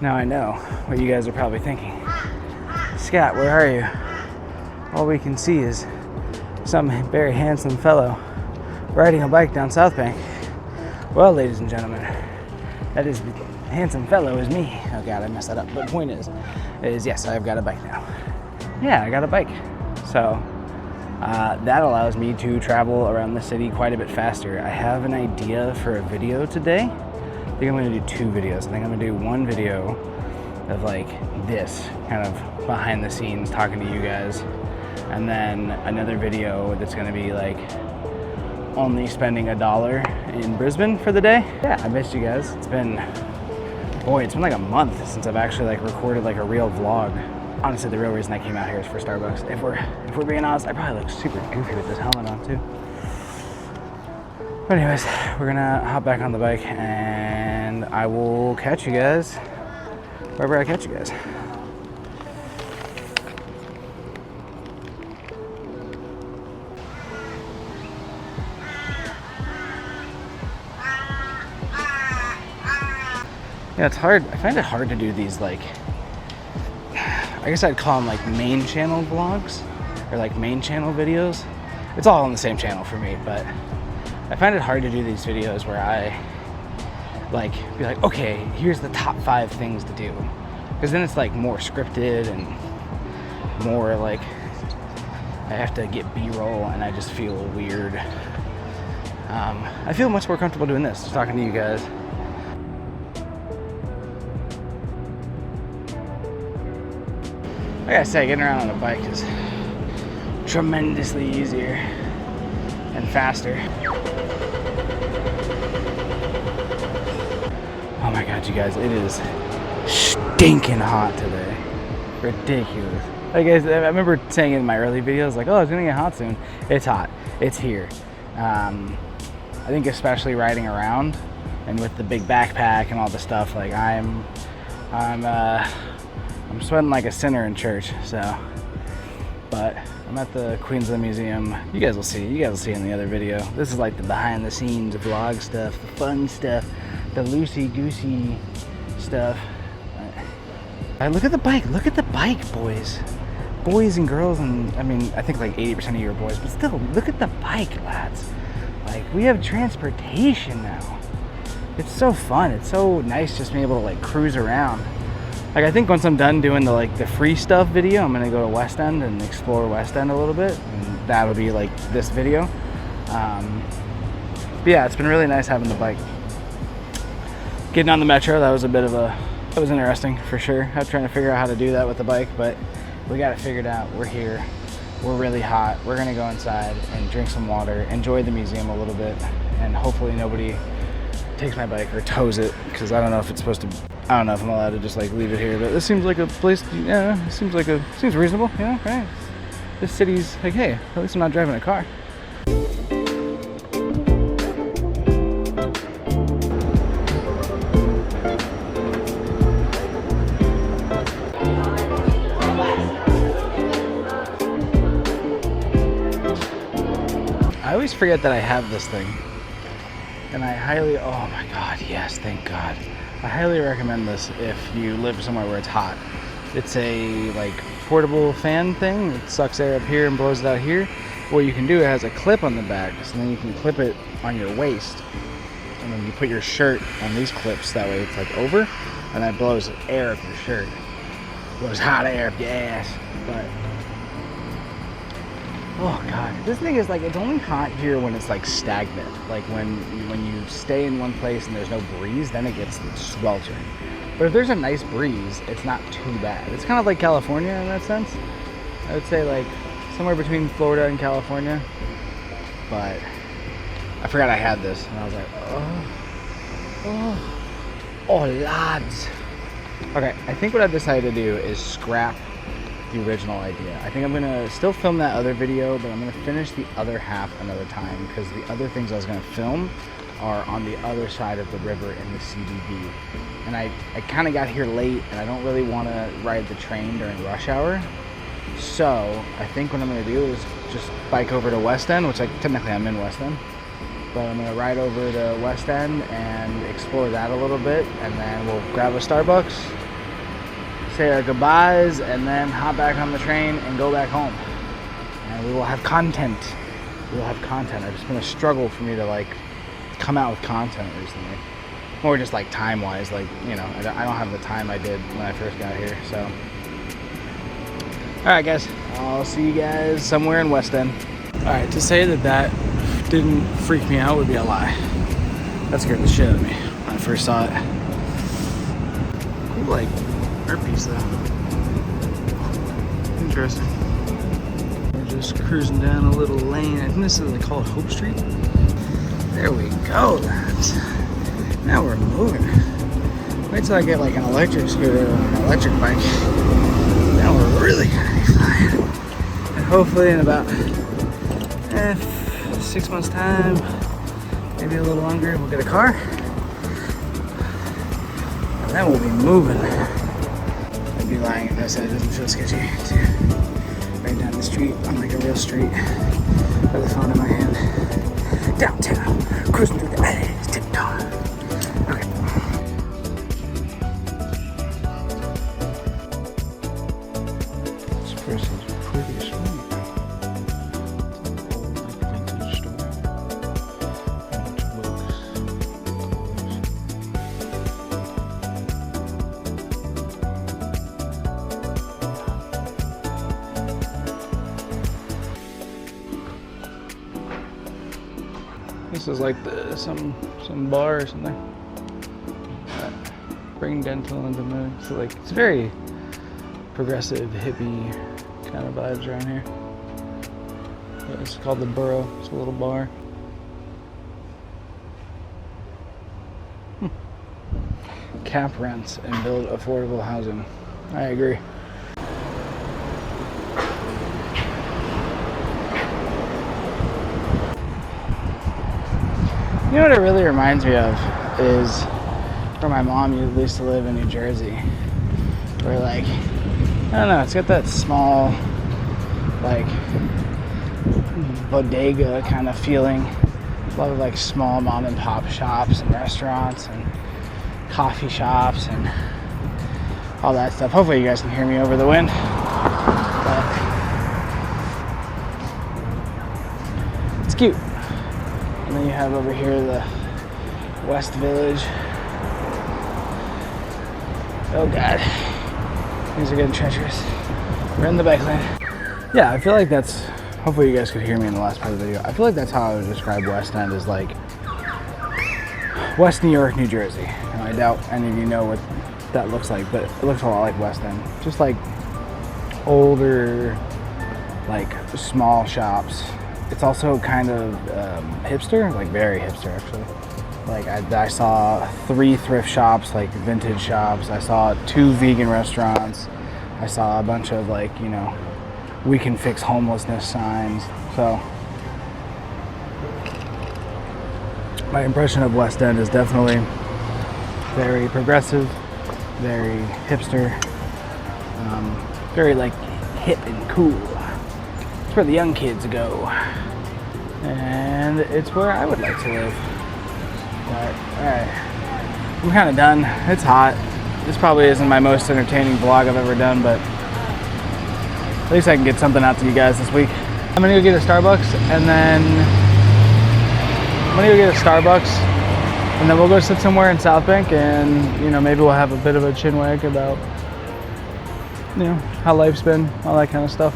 Now I know what you guys are probably thinking. Scott, where are you? All we can see is some very handsome fellow riding a bike down South Bank. Well, ladies and gentlemen, that is the handsome fellow is me. Oh God, I messed that up. But the point is yes, I've got a bike now. Yeah, I got a bike. So that allows me to travel around the city quite a bit faster. I have an idea for a video today. I think I'm gonna do 2 videos. I think I'm gonna do one video of like this, kind of behind the scenes, talking to you guys. And then another video that's gonna be like only spending $1 in Brisbane for the day. Yeah, I missed you guys. It's been like a month since I've actually like recorded like a real vlog. Honestly, the real reason I came out here is for Starbucks. If we're being honest, I probably look super goofy with this helmet on too. But anyways, we're gonna hop back on the bike and I will catch you guys wherever I catch you guys. Yeah, it's hard. I find it hard to do these like, I guess I'd call them like main channel vlogs or like main channel videos. It's all on the same channel for me, but I find it hard to do these videos where I like be like, okay, here's the top 5 things to do, because then it's like more scripted and more like I have to get B-roll and I just feel weird. I feel much more comfortable doing this, just talking to you guys. I gotta say, getting around on a bike is tremendously easier and faster. Oh my God, you guys, it is stinking hot today. Ridiculous. Like I remember saying in my early videos, like, oh, it's gonna get hot soon. It's hot. It's here. I think especially riding around and with the big backpack and all the stuff, like I'm sweating like a sinner in church. So, but I'm at the Queensland Museum. You guys will see in the other video. This is like the behind the scenes vlog stuff, the fun stuff, the loosey-goosey stuff. Look at the bike, boys. Boys and girls, and I mean, I think like 80% of you are boys, but still, look at the bike, lads. Like, we have transportation now. It's so fun. It's so nice just being able to like cruise around. Like, I think once I'm done doing the free stuff video, I'm gonna go to West End and explore West End a little bit, and that'll be like this video. But yeah, it's been really nice having the bike. Getting on the metro, that was interesting for sure. I'm trying to figure out how to do that with the bike, but we got it figured out. We're here. We're really hot. We're gonna go inside and drink some water, enjoy the museum a little bit, and hopefully nobody takes my bike or tows it, because I don't know if it's supposed to. I don't know if I'm allowed to just like leave it here, but this seems like a place. Yeah, it seems reasonable. Yeah, right. This city's like, hey, at least I'm not driving a car. I always forget that I have this thing, and I highly, oh my God, yes, thank God. I highly recommend this if you live somewhere where it's hot. It's a like portable fan thing. It sucks air up here and blows it out here. What you can do, it has a clip on the back, so then you can clip it on your waist, and then you put your shirt on these clips. That way it's like over, and that blows air up your shirt. Blows hot air up your ass. But oh God, this thing is like, it's only hot here when it's like stagnant. Like when you stay in one place and there's no breeze, then it gets sweltering. But if there's a nice breeze, it's not too bad. It's kind of like California in that sense. I would say like somewhere between Florida and California. But I forgot I had this, and I was like, oh lads. Okay, I think what I've decided to do is scrap the original idea. I think I'm gonna still film that other video, but I'm gonna finish the other half another time, because the other things I was gonna film are on the other side of the river in the CBD. And I kind of got here late, and I don't really want to ride the train during rush hour. So I think what I'm gonna do is just bike over to West End, which technically I'm in West End, but I'm gonna ride over to West End and explore that a little bit, and then we'll grab a Starbucks say our goodbyes, and then hop back on the train and go back home. And we will have content. We will have content. It's been a struggle for me to like come out with content recently. More just like time-wise, like, you know, I don't have the time I did when I first got here, so. All right, guys, I'll see you guys somewhere in West End. All right, to say that didn't freak me out would be a lie. That scared the shit out of me when I first saw it. Cool, like, art piece though. Interesting. We're just cruising down a little lane. I think this is, they call it Hope Street. There we go, lads. Now we're moving. Wait till I get like an electric scooter or an electric bike. Now we're really gonna be flying. And hopefully in about 6 months time, maybe a little longer, we'll get a car. And then we'll be moving. I'd be lying if I said it doesn't feel sketchy. Right down the street on like a real street with the phone in my hand. Downtown, cruising through the alleys, tiptoeing. Okay. This person's pretty sweet. It's an old like vintage store. A bunch of books, clothes. This is like some bar or something. Bring dental into mood. So like it's very progressive, hippie kind of vibes around here. Yeah, it's called the Borough. It's a little bar. Cap rents and build affordable housing. I agree. You know what it really reminds me of is where my mom used to live in New Jersey. Where like, I don't know, it's got that small, like, bodega kind of feeling. A lot of like small mom and pop shops and restaurants and coffee shops and all that stuff. Hopefully you guys can hear me over the wind. But it's cute. And then you have over here the West Village. Oh God, things are getting treacherous. We're in the bike lane. Yeah, I feel like that's, hopefully you guys could hear me in the last part of the video. I feel like that's how I would describe West End, is like West New York, New Jersey. And I doubt any of you know what that looks like, but it looks a lot like West End. Just like older, like small shops. It's also kind of hipster, like very hipster actually. Like I saw 3 thrift shops, like vintage shops. I saw 2 vegan restaurants. I saw a bunch of like, you know, we can fix homelessness signs. So my impression of West End is definitely very progressive, very hipster, very like hip and cool. It's where the young kids go, and it's where I would like to live. But alright, I'm kind of done. It's hot. This probably isn't my most entertaining vlog I've ever done, but at least I can get something out to you guys this week. I'm gonna go get a Starbucks, and then we'll go sit somewhere in South Bank, and you know, maybe we'll have a bit of a chinwag about, you know, how life's been, all that kind of stuff.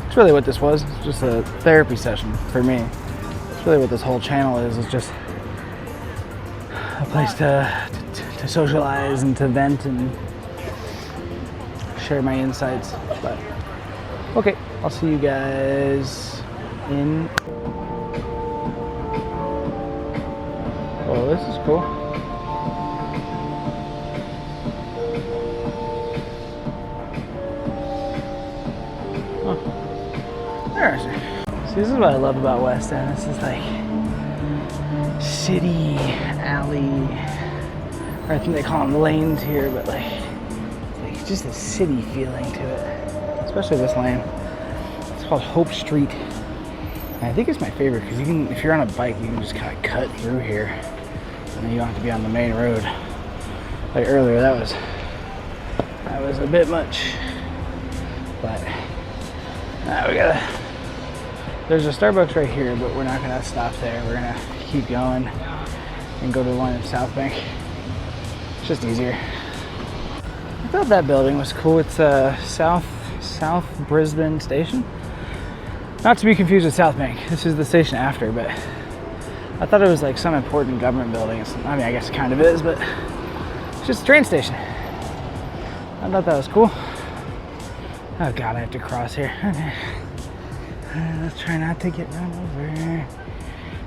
It's really what this was. It's just a therapy session for me. It's really what this whole channel is. It's just a place to socialize and to vent and share my insights. But okay, I'll see you guys in. Oh, this is cool. Oh, there I see. See, this is what I love about West End. This is like city alley, or I think they call them lanes here, but like just a city feeling to it, especially this lane. It's called Hope Street, and I think it's my favorite because you can, if you're on a bike, you can just kind of cut through here, and then you don't have to be on the main road. Like earlier, that That was a bit much. But now we gotta, there's a Starbucks right here, but we're not gonna stop there. We're gonna keep going and go to the one in South Bank. It's just easier. I thought that building was cool. It's South Brisbane Station. Not to be confused with South Bank. This is the station after, but I thought it was like some important government building. I mean, I guess it kind of is, but it's just a train station. I thought that was cool. Oh God, I have to cross here. Okay. Let's try not to get run over.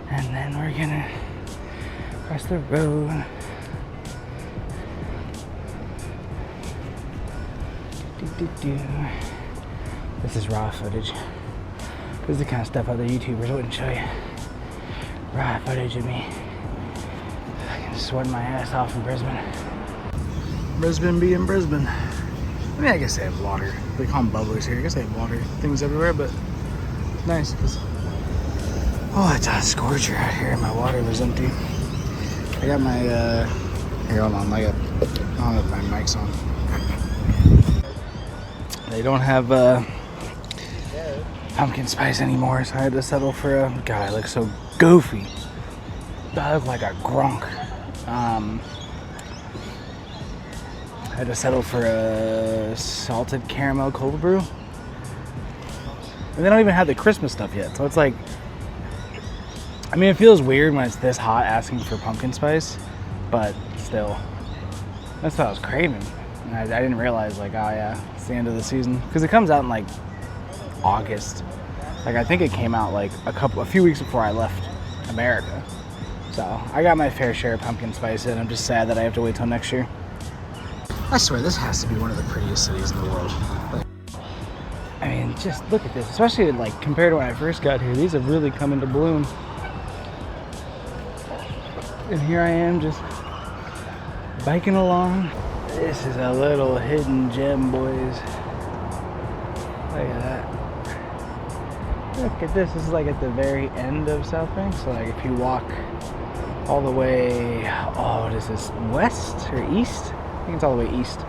And then we're gonna cross the road. This is raw footage. This is the kind of stuff other YouTubers wouldn't show you. Raw footage of me fucking sweating my ass off in Brisbane. Brisbane being Brisbane. I mean, I guess they have water. They call them bubblers here. I guess they have water things everywhere, but it's nice because, oh, it's a scorcher out here. My water was empty. I got my, here, hold on. I don't know if my mic's on. They don't have pumpkin spice anymore, so I had to settle for a, God, I look so goofy. I look like a gronk. I had to settle for a salted caramel cold brew. And they don't even have the Christmas stuff yet, so it's like, I mean, it feels weird when it's this hot asking for pumpkin spice, but still, that's what I was craving. And I didn't realize, like, oh yeah, it's the end of the season, because it comes out in like August. Like, I think it came out like a few weeks before I left America. So I got my fair share of pumpkin spice, and I'm just sad that I have to wait till next year. I swear, this has to be one of the prettiest cities in the world. Like, I mean, just look at this, especially like compared to when I first got here. These have really come into bloom. And here I am just biking along. This is a little hidden gem, boys. Look at that. Look at this. This is like at the very end of South Bank. So like if you walk all the way, oh, what is this? West or east? I think it's all the way east.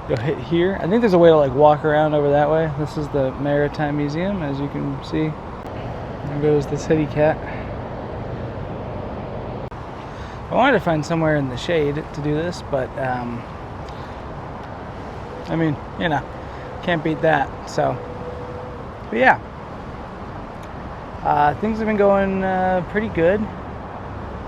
You'll hit here. I think there's a way to like walk around over that way. This is the Maritime Museum, as you can see. There goes the city cat. I wanted to find somewhere in the shade to do this, but I mean, you know, can't beat that. So, but yeah, things have been going pretty good.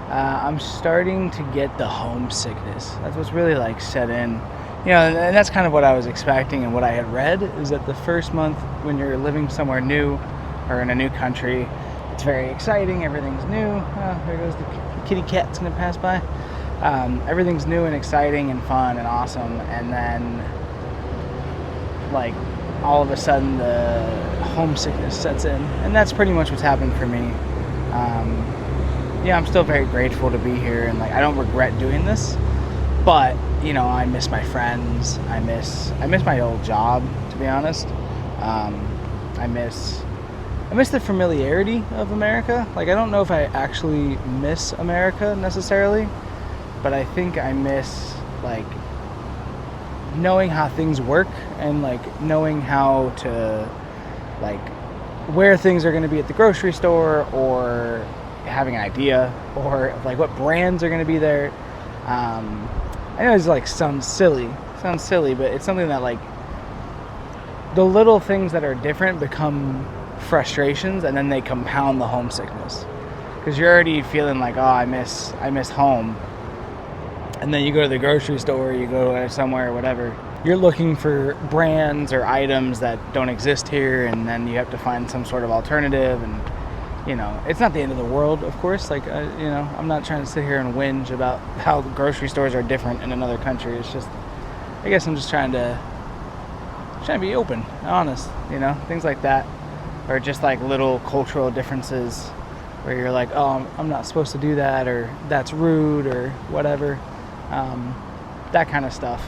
I'm starting to get the homesickness. That's what's really like set in, you know, and that's kind of what I was expecting and what I had read is that the first month when you're living somewhere new or in a new country, it's very exciting. Everything's new. Oh, there goes the kitty cat's gonna pass by. Everything's new and exciting and fun and awesome, and then like all of a sudden the homesickness sets in, and that's pretty much what's happened for me. Yeah, I'm still very grateful to be here, and like I don't regret doing this, but you know, I miss my friends. I miss my old job, to be honest. I miss the familiarity of America. Like, I don't know if I actually miss America necessarily, but I think I miss like knowing how things work and like knowing how to like where things are going to be at the grocery store, or having an idea, or like what brands are going to be there. I know it's like sounds silly, but it's something that like the little things that are different become frustrations, and then they compound the homesickness, because you're already feeling like, oh, I miss home, and then you go to the grocery store, you go somewhere or whatever, you're looking for brands or items that don't exist here, and then you have to find some sort of alternative. And you know, it's not the end of the world, of course. Like, you know, I'm not trying to sit here and whinge about how grocery stores are different in another country. It's just, I guess I'm just trying to be open, honest, you know, things like that. Or just like little cultural differences where you're like, oh, I'm not supposed to do that, or that's rude, or whatever. That kind of stuff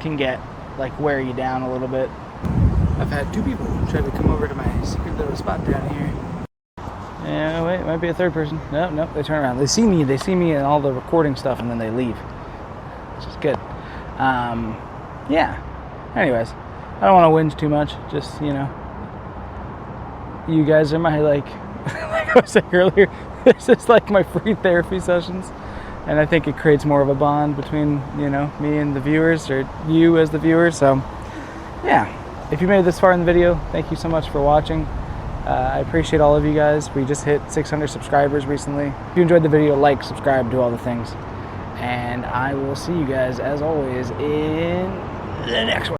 can get, like, wear you down a little bit. I've had two people try to come over to my secret little spot down here. Yeah, wait, it might be a third person. No, they turn around. They see me in all the recording stuff, and then they leave, which is good. yeah. Anyways, I don't want to whinge too much. Just, you know, you guys are my, like I was saying earlier, this is like my free therapy sessions. And I think it creates more of a bond between, you know, me and the viewers, or you as the viewer. So, yeah. If you made it this far in the video, thank you so much for watching. I appreciate all of you guys. We just hit 600 subscribers recently. If you enjoyed the video, like, subscribe, do all the things. And I will see you guys, as always, in the next one.